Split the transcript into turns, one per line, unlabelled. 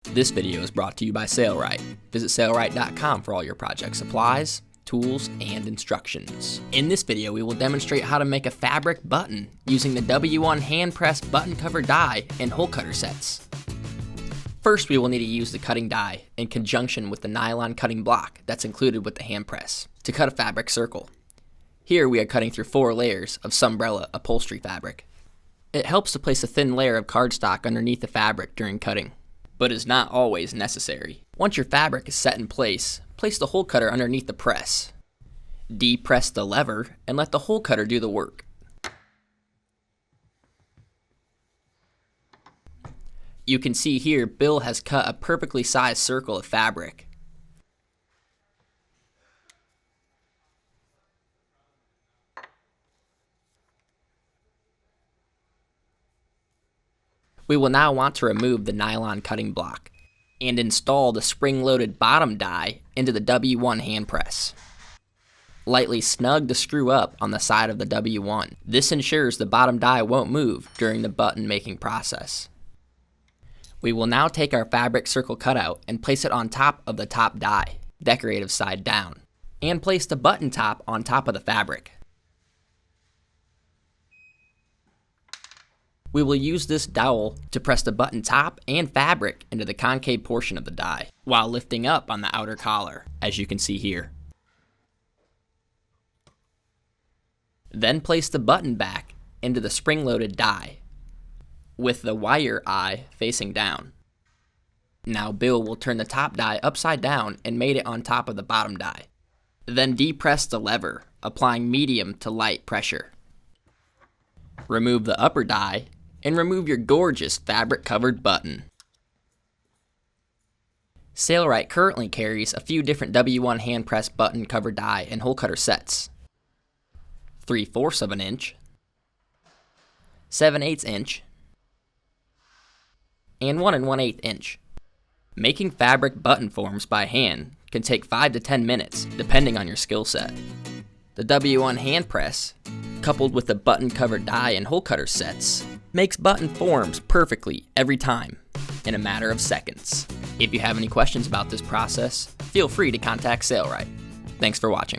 This video is brought to you by Sailrite. Visit Sailrite.com for all your project supplies, tools, and instructions. In this video, we will demonstrate how to make a fabric button using the W-1 Hand Press button cover die and hole cutter sets. First, we will need to use the cutting die in conjunction with the nylon cutting block that's included with the hand press to cut a fabric circle. Here we are cutting through 4 layers of Sunbrella upholstery fabric. It helps to place a thin layer of cardstock underneath the fabric during cutting, but is not always necessary. Once your fabric is set in place the hole cutter underneath the press. Depress the lever and let the hole cutter do the work. You can see here Bill has cut a perfectly sized circle of fabric. We will now want to remove the nylon cutting block and install the spring-loaded bottom die into the W-1 hand press. Lightly snug the screw up on the side of the W-1. This ensures the bottom die won't move during the button making process. We will now take our fabric circle cutout and place it on top of the top die, decorative side down, and place the button top on top of the fabric. We will use this dowel to press the button top and fabric into the concave portion of the die, while lifting up on the outer collar, as you can see here. Then place the button back into the spring-loaded die, with the wire eye facing down. Now Bill will turn the top die upside down and mate it on top of the bottom die. Then depress the lever, applying medium to light pressure. Remove the upper die and remove your gorgeous fabric-covered button. Sailrite currently carries a few different W-1 hand press button cover die and hole cutter sets. 3/4 of an inch, 7/8 inch, and 1 1/8 inch. Making fabric button forms by hand can take 5 to 10 minutes, depending on your skill set. The W-1 hand press, coupled with the button cover die and hole cutter sets, makes button forms perfectly every time, in a matter of seconds. If you have any questions about this process, feel free to contact Sailrite. Thanks for watching.